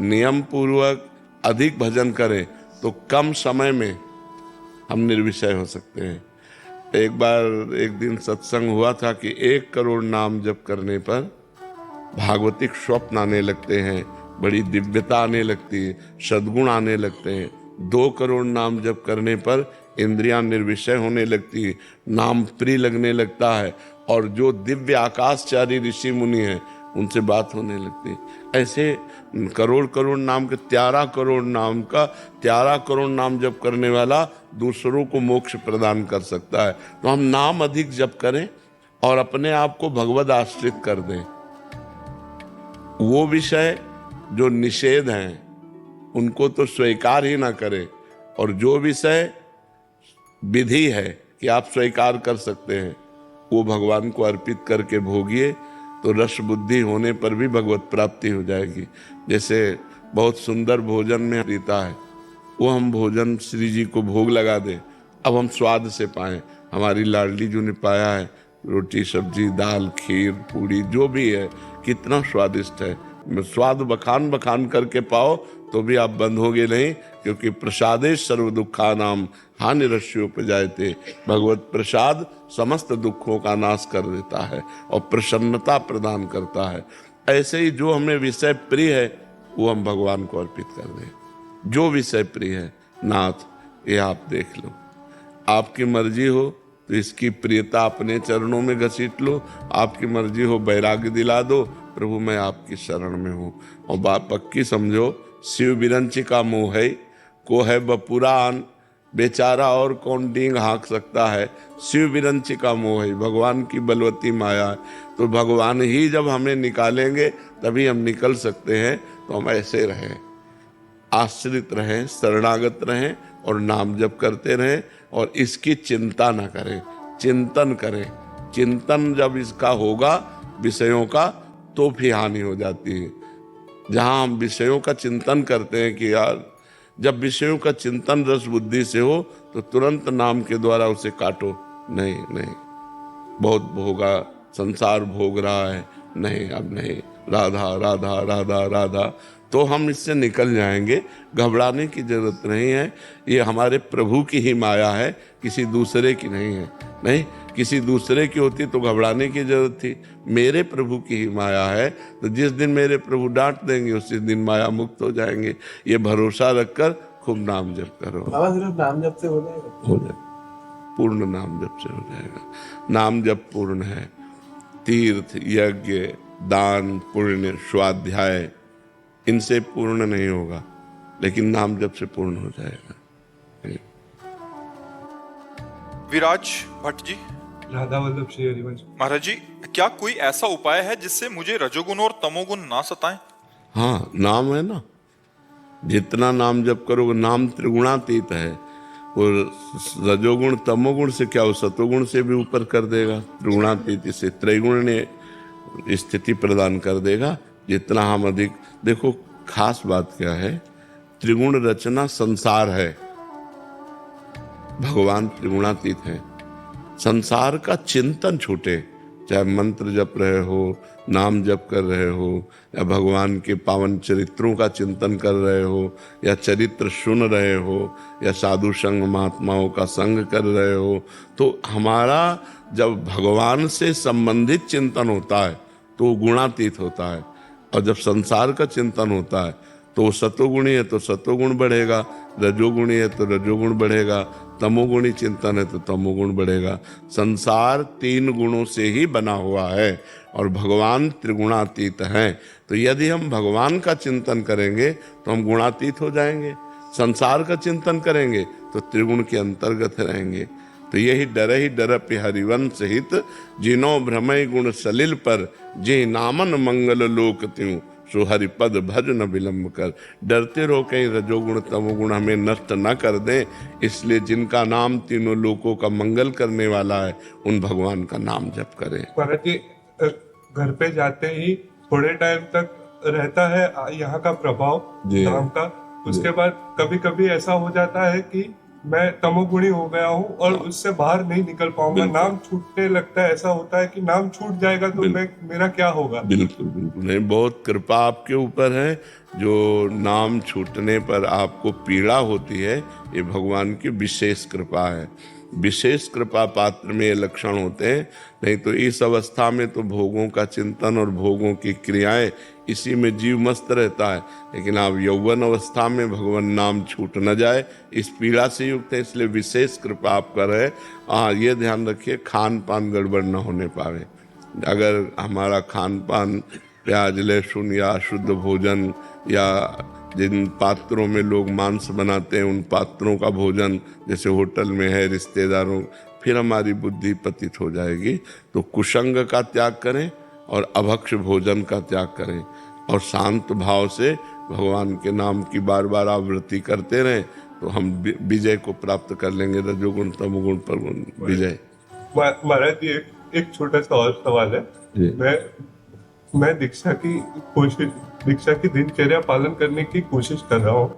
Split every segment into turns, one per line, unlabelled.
नियम पूर्वक अधिक भजन करें तो कम समय में हम निर्विषय हो सकते हैं। एक बार एक दिन सत्संग हुआ था कि 1 करोड़ नाम जप करने पर भागवतिक स्वप्न आने लगते हैं, बड़ी दिव्यता आने लगती है, सद्गुण आने लगते हैं। 2 करोड़ नाम जप करने पर इंद्रियां निर्विषय होने लगती है, नाम प्रिय लगने लगता है, और जो दिव्य आकाशचारी ऋषि मुनि हैं उनसे बात होने लगती है। ऐसे करोड़ करोड़ नाम के 13 करोड़ नाम का 13 करोड़ नाम जप करने वाला दूसरों को मोक्ष प्रदान कर सकता है। तो हम नाम अधिक जप करें और अपने आप को भगवद आश्रित कर दें। वो विषय जो निषेध हैं उनको तो स्वीकार ही ना करें, और जो विषय विधि है कि आप स्वीकार कर सकते हैं वो भगवान को अर्पित करके भोगिए, तो रस बुद्धि होने पर भी भगवत प्राप्ति हो जाएगी। जैसे बहुत सुंदर भोजन में रीता है, वो हम भोजन श्री जी को भोग लगा दें, अब हम स्वाद से पाएं। हमारी लाडली जो ने पाया है, रोटी सब्जी दाल खीर पूड़ी जो भी है कितना स्वादिष्ट है, स्वाद बखान बखान करके पाओ तो भी आप बंधोगे नहीं, क्योंकि प्रसादे सर्व दुखानाम हानि रस्योपजायते। भगवत प्रसाद समस्त दुखों का नाश कर देता है और प्रसन्नता प्रदान करता है। ऐसे ही जो हमें विषय प्रिय है वो हम भगवान को अर्पित कर दें। जो विषय प्रिय है, नाथ ये आप देख लो, आपकी मर्जी हो तो इसकी प्रियता अपने चरणों में घसीट लो, आपकी मर्जी हो वैराग्य दिला दो, प्रभु मैं आपकी शरण में हूँ। और बात पक्की समझो, शिव बिरंची का मोह है को है बपुरान, बेचारा और कौन डींग हाँक सकता है। शिव बिरंची का मोह है, भगवान की बलवती माया है। तो भगवान ही जब हमें निकालेंगे तभी हम निकल सकते हैं। तो हम ऐसे रहें, आश्रित रहें, शरणागत रहें और नाम जप करते रहें, और इसकी चिंता ना करें, चिंतन करें। चिंतन जब इसका होगा विषयों का तो फिर हानि हो जाती है। जहाँ हम विषयों का चिंतन करते हैं कि यार, जब विषयों का चिंतन रस बुद्धि से हो तो तुरंत नाम के द्वारा उसे काटो। नहीं नहीं, बहुत भोगा, संसार भोग रहा है, नहीं अब नहीं, राधा राधा राधा राधा, तो हम इससे निकल जाएंगे। घबराने की जरूरत नहीं है, ये हमारे प्रभु की ही माया है, किसी दूसरे की नहीं है। नहीं, किसी दूसरे की होती तो घबराने की जरूरत थी। मेरे प्रभु की ही माया है, तो जिस दिन मेरे प्रभु डांट देंगे उसी दिन माया मुक्त हो जाएंगे। ये भरोसा रखकर खूब नाम जप करो।
सिर्फ नाम जप से हो जाएगा?
हो जाएगा, पूर्ण नाम जप से हो जाएगा। नाम जप पूर्ण है। तीर्थ यज्ञ दान पुण्य स्वाध्याय इनसे पूर्ण नहीं होगा, लेकिन नाम जप से पूर्ण हो जाएगा।
विराज भट्ट जी,
राधा वल्लभ श्री हरिवंश
महाराज जी, क्या कोई ऐसा उपाय है जिससे मुझे रजोगुण और तमोगुण ना सताएं?
हाँ, नाम है ना, जितना नाम जप करोगे, नाम त्रिगुणातीत है। वो रजोगुण तमोगुण से क्या, वो सतोगुण से भी ऊपर कर देगा। त्रिगुणातीत से त्रैगुण ने स्थिति प्रदान कर देगा। जितना हम अधिक, देखो खास बात क्या है, त्रिगुण रचना संसार है, भगवान त्रिगुणातीत है। संसार का चिंतन छूटे, चाहे मंत्र जप रहे हो, नाम जप कर रहे हो, या भगवान के पावन चरित्रों का चिंतन कर रहे हो, या चरित्र सुन रहे हो, या साधु संग महात्माओं का संग कर रहे हो, तो हमारा जब भगवान से संबंधित चिंतन होता है तो गुणातीत होता है। और जब संसार का चिंतन होता है तो सतोगुणी है तो सतोगुण बढ़ेगा, रजोगुणी है तो रजोगुण बढ़ेगा, तमोगुणी चिंतन है तो तमोगुण बढ़ेगा। संसार 3 गुणों से ही बना हुआ है और भगवान त्रिगुणातीत हैं। तो यदि हम भगवान का चिंतन करेंगे तो हम गुणातीत हो जाएंगे, संसार का चिंतन करेंगे तो त्रिगुण के अंतर्गत रहेंगे। तो यही डर पे हरिवंश हित, जिनो भ्रमय गुण सलिल पर, जे नामन मंगल लोक त्यों, सो हरिपद भज न विलंब कर। डरते रहो कहीं रजोगुण तमोगुण हमें नष्ट न कर दें, इसलिए जिनका नाम तीनों लोकों का मंगल करने वाला है उन भगवान का नाम जप करें।
महाराज जी, घर पे जाते ही थोड़े टाइम तक रहता है यहाँ का प्रभाव नाम का, उसके बाद कभी कभी ऐसा हो जाता है कि मैं तमोगुणी हो गया हूँ और उससे बाहर नहीं निकल पाऊंगा।
बिल्कुल।
नाम छूटने लगता है, ऐसा होता है कि नाम छूट जाएगा तो मेरा क्या होगा।
बिल्कुल बिल्कुल नहीं, बहुत कृपा आपके ऊपर है। जो नाम छूटने पर आपको पीड़ा होती है, ये भगवान की विशेष कृपा है। विशेष कृपा पात्र में ये लक्षण होते हैं। नहीं तो इस अवस्था में तो भोगों का चिंतन और भोगों की क्रियाएं, इसी में जीव मस्त रहता है। लेकिन आप यौवन अवस्था में भगवान नाम छूट न जाए, इस पीड़ा से युक्त है, इसलिए विशेष कृपा आप कर रहे। ये ध्यान रखिए, खान पान गड़बड़ न होने पावे। अगर हमारा खान पान प्याज लहसुन या शुद्ध भोजन, या जिन पात्रों में लोग मांस बनाते हैं उन पात्रों का भोजन जैसे होटल में है, रिश्तेदारों, फिर हमारी बुद्धि पतित हो जाएगी। तो कुसंग का त्याग करें और अभक्ष भोजन का त्याग करें, और शांत भाव से भगवान के नाम की बार बार आवृत्ति करते रहें, तो हम विजय को प्राप्त कर लेंगे। रजोगुण तमोगुण पर विजय।
महाराज जी, एक छोटा सा और सवाल है। मैं दीक्षा की दिनचर्या पालन करने की कोशिश कर रहा हूँ,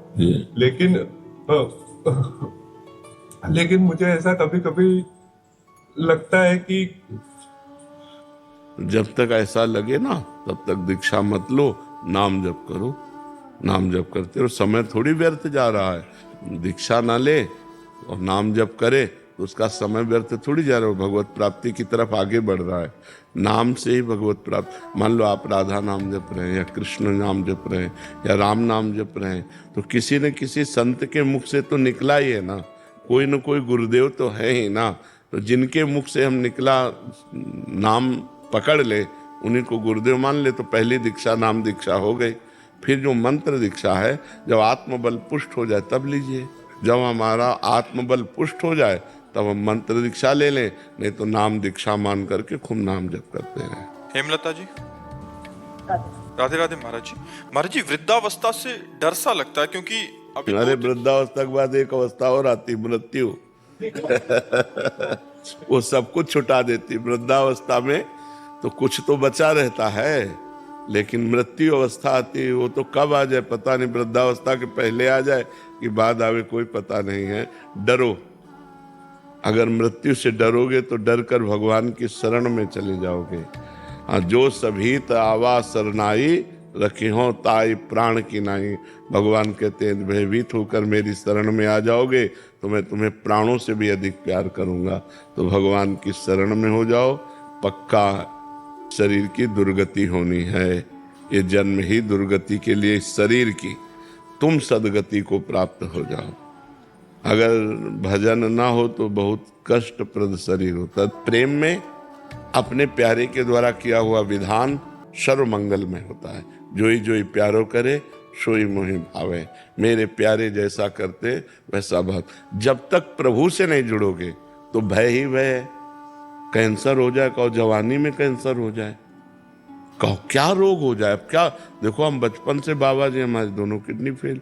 लेकिन मुझे ऐसा कभी कभी लगता है कि
जब तक ऐसा लगे ना, तब तक दीक्षा मत लो, नाम जप करो। नाम जप करते हो, समय थोड़ी व्यर्थ जा रहा है। दीक्षा ना ले और नाम जप करे तो उसका समय व्यर्थ थोड़ी जा रहा है, भगवत प्राप्ति की तरफ आगे बढ़ रहा है। नाम से ही भगवत प्राप्ति। मान लो आप राधा नाम जप रहे हैं, या कृष्ण नाम जप रहे हैं, या राम नाम जप रहे हैं, तो किसी न किसी संत के मुख से तो निकला ही है ना। कोई न कोई गुरुदेव तो है ही ना। तो जिनके मुख से हम निकला नाम पकड़ ले, उन्हीं को गुरुदेव मान ले, तो पहली दीक्षा नाम दीक्षा हो गई। फिर जो मंत्र दीक्षा है, जब आत्मबल पुष्ट हो जाए तब लीजिए। जब हमारा आत्मबल पुष्ट हो जाए तब हम मंत्र दीक्षा ले लें, नहीं तो नाम दीक्षा मान करके खूब नाम जप करते हैं।
हेमलता जी, राधे राधे। महाराज जी वृद्धावस्था से डर सा लगता है, क्योंकि अभी
अरे वृद्धावस्था के बाद एक अवस्था और आती, मृत्यु। वो सब कुछ छुटा देती। वृद्धावस्था में तो कुछ तो बचा रहता है, लेकिन मृत्यु अवस्था आती है, वो तो कब आ जाए पता नहीं। वृद्धावस्था के पहले आ जाए कि बाद आवे, कोई पता नहीं है। डरो, अगर मृत्यु से डरोगे तो डर कर भगवान की शरण में चले जाओगे। जो सभीत आवा सरनाई, रखी हो ताई प्राण की नाई। भगवान कहते हैं भयभीत होकर मेरी शरण में आ जाओगे तो मैं तुम्हें प्राणों से भी अधिक प्यार करूंगा। तो भगवान की शरण में हो जाओ, पक्का शरीर की दुर्गति होनी है। ये जन्म ही दुर्गति के लिए शरीर की, तुम सदगति को प्राप्त हो जाओ। अगर भजन ना हो तो बहुत कष्टप्रद शरीर होता। प्रेम में अपने प्यारे के द्वारा किया हुआ विधान सर्वमंगल में होता है। जोई जोई प्यारो करे सोई मोहि भावे। मेरे प्यारे जैसा करते वैसा भक्त। जब तक प्रभु से नहीं जुड़ोगे तो भय ही भय है। कैंसर हो जाए, कहो जवानी में कैंसर हो जाए, कहो क्या रोग हो जाए, क्या देखो हम बचपन से बाबा जी हमारे दोनों किडनी फेल,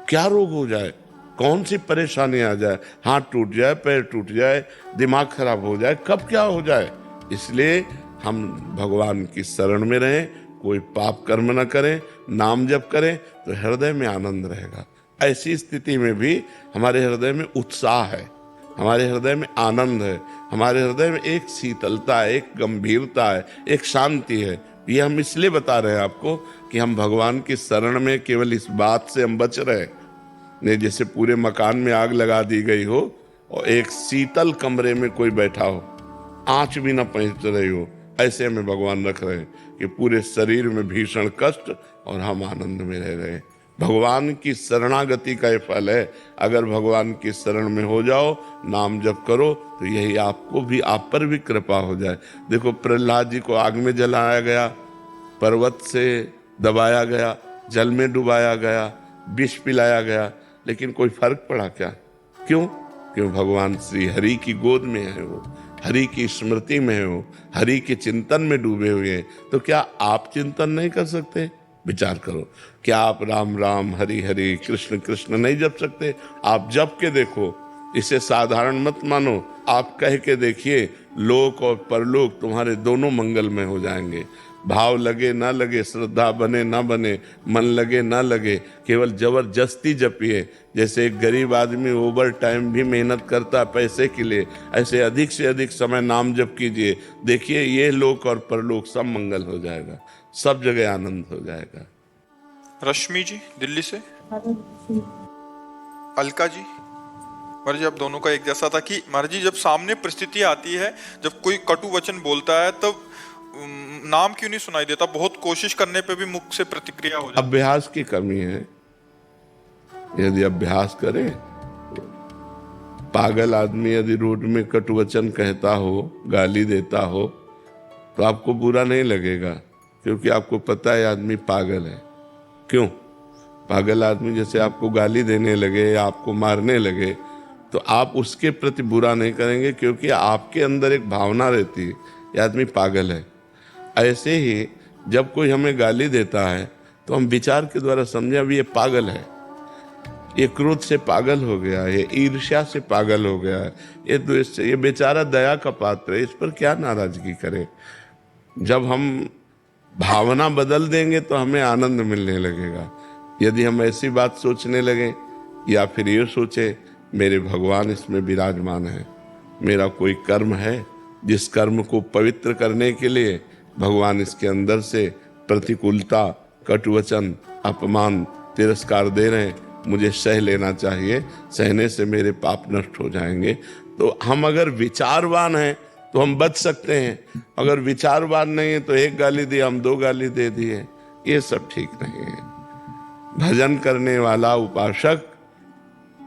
क्या रोग हो जाए, कौन सी परेशानी आ जाए, हाथ टूट जाए, पैर टूट जाए, दिमाग खराब हो जाए, कब क्या हो जाए। इसलिए हम भगवान की शरण में रहें, कोई पाप कर्म न करें, नाम जप करें तो हृदय में आनंद रहेगा। ऐसी स्थिति में भी हमारे हृदय में उत्साह है, हमारे हृदय में आनंद है, हमारे हृदय में एक शीतलता है, एक गंभीरता है, एक शांति है। ये हम इसलिए बता रहे हैं आपको कि हम भगवान की शरण में केवल इस बात से हम बच रहे नहीं, जैसे पूरे मकान में आग लगा दी गई हो और एक शीतल कमरे में कोई बैठा हो, आंच भी ना पहुंच रही हो, ऐसे में भगवान रख रहे हैं कि पूरे शरीर में भीषण कष्ट और हम आनंद में रह रहे हैं। भगवान की शरणागति का ये फल है। अगर भगवान की शरण में हो जाओ, नाम जप करो, तो यही आपको भी, आप पर भी कृपा हो जाए। देखो प्रहलाद जी को आग में जलाया गया, पर्वत से दबाया गया, जल में डुबाया गया, विष पिलाया गया, लेकिन कोई फर्क पड़ा क्या? क्यों? क्यों भगवान श्री हरि की गोद में है, वो हरि की स्मृति में है, वो हरि के चिंतन में डूबे हुए हैं। तो क्या आप चिंतन नहीं कर सकते? विचार करो, क्या आप राम राम हरि हरि कृष्ण कृष्ण नहीं जप सकते? आप जप के देखो, इसे साधारण मत मानो, आप कह के देखिए, लोक और परलोक तुम्हारे दोनों मंगल में हो जाएंगे। भाव लगे ना लगे, श्रद्धा बने ना बने, मन लगे ना लगे, केवल जबरदस्ती जपिए। जैसे एक गरीब आदमी ओवर टाइम भी मेहनत करता है पैसे के लिए, ऐसे अधिक से अधिक समय नाम जप कीजिए। देखिए ये लोक और परलोक सब मंगल हो जाएगा, सब जगह आनंद हो जाएगा।
रश्मि जी दिल्ली से। अलका जी। महाराज जी आप दोनों का एक जैसा था कि महाराज जी जब सामने परिस्थिति आती है, जब कोई कटु वचन बोलता है तब नाम क्यों नहीं सुनाई देता? बहुत कोशिश करने पे भी मुख से प्रतिक्रिया हो जाती है।
अभ्यास की कमी है। यदि अभ्यास करें, पागल आदमी यदि रोड में कटु वचन कहता हो, गाली देता हो, तो आपको बुरा नहीं लगेगा, क्योंकि आपको पता है आदमी पागल है। क्यों? पागल आदमी जैसे आपको गाली देने लगे या आपको मारने लगे तो आप उसके प्रति बुरा नहीं करेंगे, क्योंकि आपके अंदर एक भावना रहती है ये आदमी पागल है। ऐसे ही जब कोई हमें गाली देता है तो हम विचार के द्वारा समझे अब ये पागल है, ये क्रोध से पागल हो गया है, ये ईर्ष्या से पागल हो गया है, ये द्वेष से, ये बेचारा दया का पात्र है, इस पर क्या नाराजगी करें। जब हम भावना बदल देंगे तो हमें आनंद मिलने लगेगा। यदि हम ऐसी बात सोचने लगे या फिर ये सोचे मेरे भगवान इसमें विराजमान है, मेरा कोई कर्म है जिस कर्म को पवित्र करने के लिए भगवान इसके अंदर से प्रतिकूलता, कटुवचन, अपमान, तिरस्कार दे रहे हैं, मुझे सह लेना चाहिए, सहने से मेरे पाप नष्ट हो जाएंगे। तो हम अगर विचारवान हैं तो हम बच सकते हैं, अगर विचारवान नहीं है तो एक गाली दी हम 2 गाली दे दिए, ये सब ठीक नहीं है। भजन करने वाला उपासक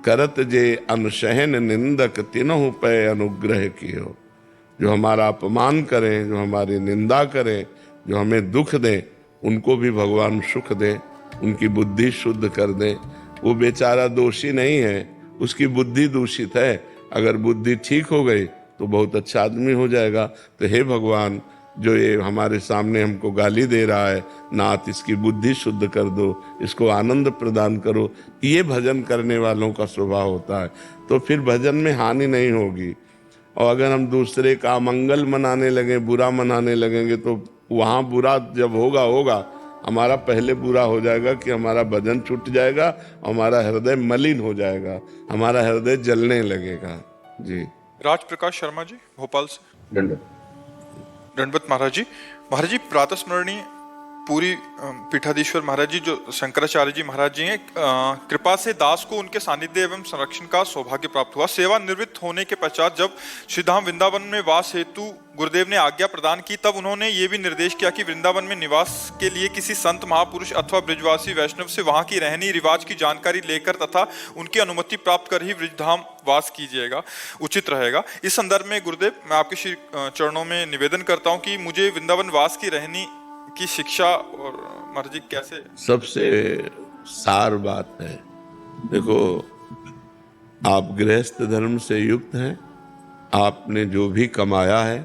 करत जे अनुशहन निंदक तिनहु पे अनुग्रह कियो। जो हमारा अपमान करें, जो हमारी निंदा करें, जो हमें दुख दें, उनको भी भगवान सुख दें, उनकी बुद्धि शुद्ध कर दें। वो बेचारा दोषी नहीं है, उसकी बुद्धि दूषित है, अगर बुद्धि ठीक हो गई तो बहुत अच्छा आदमी हो जाएगा। तो हे भगवान, जो ये हमारे सामने हमको गाली दे रहा है, नाथ इसकी बुद्धि शुद्ध कर दो, इसको आनंद प्रदान करो। ये भजन करने वालों का स्वभाव होता है, तो फिर भजन में हानि नहीं होगी। और अगर हम दूसरे का मंगल मनाने लगे, बुरा मनाने लगेंगे, तो वहाँ बुरा जब होगा हमारा पहले बुरा हो जाएगा कि हमारा भजन छूट जाएगा, हमारा हृदय मलिन हो जाएगा, हमारा हृदय जलने लगेगा। जी।
राज प्रकाश शर्मा जी भोपाल से। दंडवत महाराज जी। महाराज जी प्रातः स्मरणीय पूरी पीठाधीश्वर महाराज जी जो शंकराचार्य जी महाराज जी हैं, कृपा से दास को उनके सानिध्य एवं संरक्षण का सौभाग्य प्राप्त हुआ। सेवा निवृत्त होने के पश्चात जब श्रीधाम वृंदावन में वास हेतु गुरुदेव ने आज्ञा प्रदान की, तब उन्होंने ये भी निर्देश किया कि वृंदावन में निवास के लिए किसी संत महापुरुष अथवा ब्रजवासी वैष्णव से वहां की रहनी रिवाज की जानकारी लेकर तथा उनकी अनुमति प्राप्त कर ही ब्रजधाम वास कीजिएगा, उचित रहेगा। इस संदर्भ में गुरुदेव मैं आपके श्री चरणों में निवेदन करता हूँ कि मुझे वृंदावन वास की रहनी की शिक्षा और महाराज जी कैसे।
सबसे सार बात है, देखो आप गृहस्थ धर्म से युक्त हैं, आपने जो भी कमाया है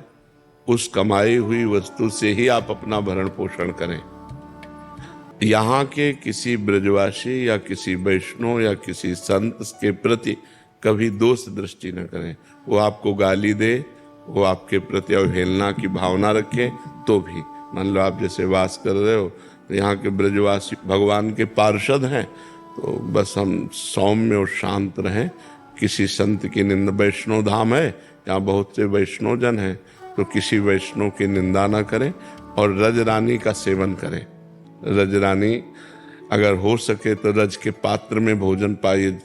उस कमाई हुई वस्तु से ही आप अपना भरण पोषण करें। यहाँ के किसी ब्रजवासी या किसी वैष्णव या किसी संत के प्रति कभी दोष दृष्टि न करें। वो आपको गाली दे, वो आपके प्रति अवहेलना की भावना रखे, तो भी मान लो आप जैसे वास कर रहे हो तो यहाँ के ब्रजवासी भगवान के पार्षद हैं, तो बस हम सौम्य और शांत रहें। किसी संत की निंदा, वैष्णव धाम है यहाँ बहुत से वैष्णव जन हैं, तो किसी वैष्णव की निंदा ना करें और रज रानी का सेवन करें। रज रानी अगर हो सके तो रज के पात्र में भोजन पाइए,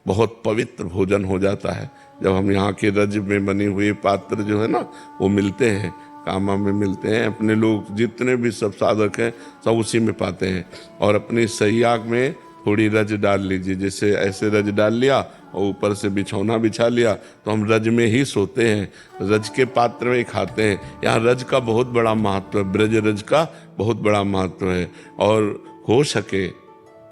बहुत पवित्र भोजन हो जाता है। जब हम यहाँ के रज में बने हुए पात्र जो है ना वो मिलते हैं, कामा में मिलते हैं, अपने लोग जितने भी सब साधक हैं सब उसी में पाते हैं। और अपनी सैया में थोड़ी रज डाल लीजिए, जैसे ऐसे रज डाल लिया और ऊपर से बिछौना बिछा लिया तो हम रज में ही सोते हैं, रज के पात्र में खाते हैं। यहाँ रज का बहुत बड़ा महत्व है, ब्रज रज का बहुत बड़ा महत्व है। और हो सके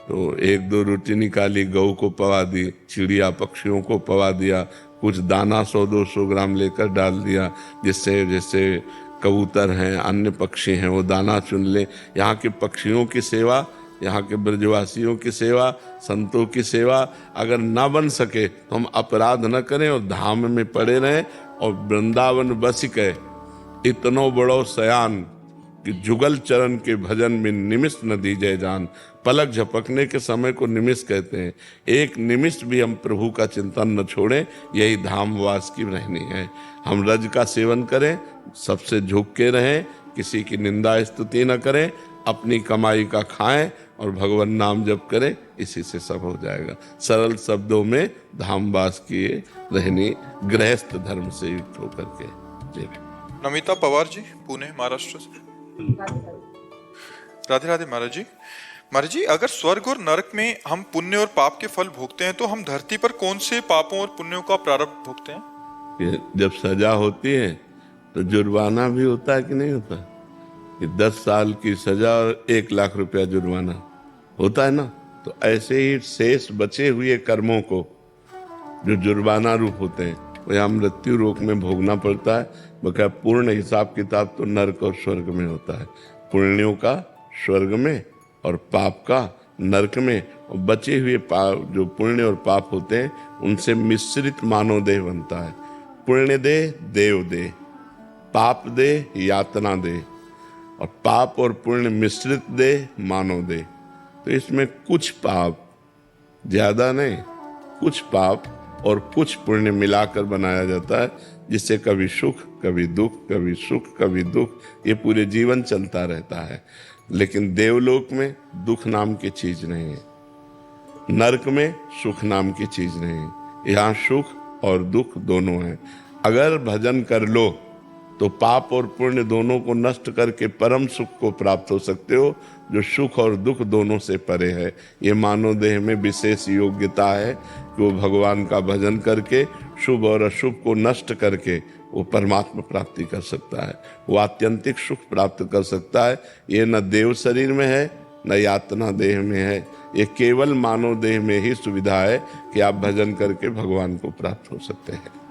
तो 1-2 रोटी निकाली, गऊ को पवा दी, चिड़िया पक्षियों को पवा दिया, कुछ दाना 100-200 ग्राम लेकर डाल दिया, जिससे जैसे कबूतर हैं, अन्य पक्षी हैं, वो दाना चुन ले। यहाँ के पक्षियों की सेवा, यहाँ के ब्रजवासियों की सेवा, संतों की सेवा अगर ना बन सके तो हम अपराध न करें और धाम में पड़े रहें। और वृंदावन बस के इतनो बड़ो सयान कि जुगल चरण के भजन में निमिष न दीजिए जान। पलक झपकने के समय को निमिष कहते हैं। एक निमिष भी हम प्रभु का चिंतन न छोड़ें, यही धामवास की रहनी है। हम रज का सेवन करें, सबसे झुक के रहें, किसी की निंदा स्तुति न करें, अपनी कमाई का खाएं और भगवान नाम जप करें, इसी से सब हो जाएगा। सरल शब्दों में धामवास किए रहनी, गृहस्थ धर्म से युक्त होकर के। जी।
नमिता पवार जी, पुणे महाराष्ट्र से। राधे राधे महाराज जी। महाराज जी, अगर स्वर्ग और नरक में हम पुण्य और पाप के फल भोगते हैं तो हम धरती पर कौन से पापों और पुण्यों का प्रारब्ध भोगते हैं?
जब सजा होती है तो जुर्माना भी होता है कि नहीं होता? कि 10 साल की सजा और 1 लाख रुपया जुर्माना होता है ना। तो ऐसे ही शेष बचे हुए कर्मों को जो जुर्माना रूप होते हैं वो यहाँ मृत्यु रोग में भोगना पड़ता है। बकाया पूर्ण हिसाब किताब तो नरक और स्वर्ग में होता है। पुण्यों का स्वर्ग में और पाप का नरक में। और बचे हुए जो पुण्य और पाप होते हैं उनसे मिश्रित मानव देह बनता है। पुण्य दे देव दे, पाप दे यातना दे, और पाप और पुण्य मिश्रित दे मानव दे। तो इसमें कुछ पाप, ज्यादा नहीं, कुछ पाप और कुछ पुण्य मिलाकर बनाया जाता है, जिससे कभी सुख कभी दुख, कभी सुख कभी दुख, ये पूरे जीवन चलता रहता है। लेकिन देवलोक में दुख नाम की चीज नहीं है, नरक में सुख नाम की चीज नहीं है। यहाँ सुख और दुख दोनों हैं। अगर भजन कर लो तो पाप और पुण्य दोनों को नष्ट करके परम सुख को प्राप्त हो सकते हो, जो सुख और दुख दोनों से परे है। ये मानव देह में विशेष योग्यता है कि वो भगवान का भजन करके शुभ और अशुभ को नष्ट करके वो परमात्मा प्राप्ति कर सकता है, वो आत्यंतिक सुख प्राप्त कर सकता है। ये न देव शरीर में है न यातना देह में है, ये केवल मानव देह में ही सुविधा है कि आप भजन करके भगवान को प्राप्त हो सकते हैं।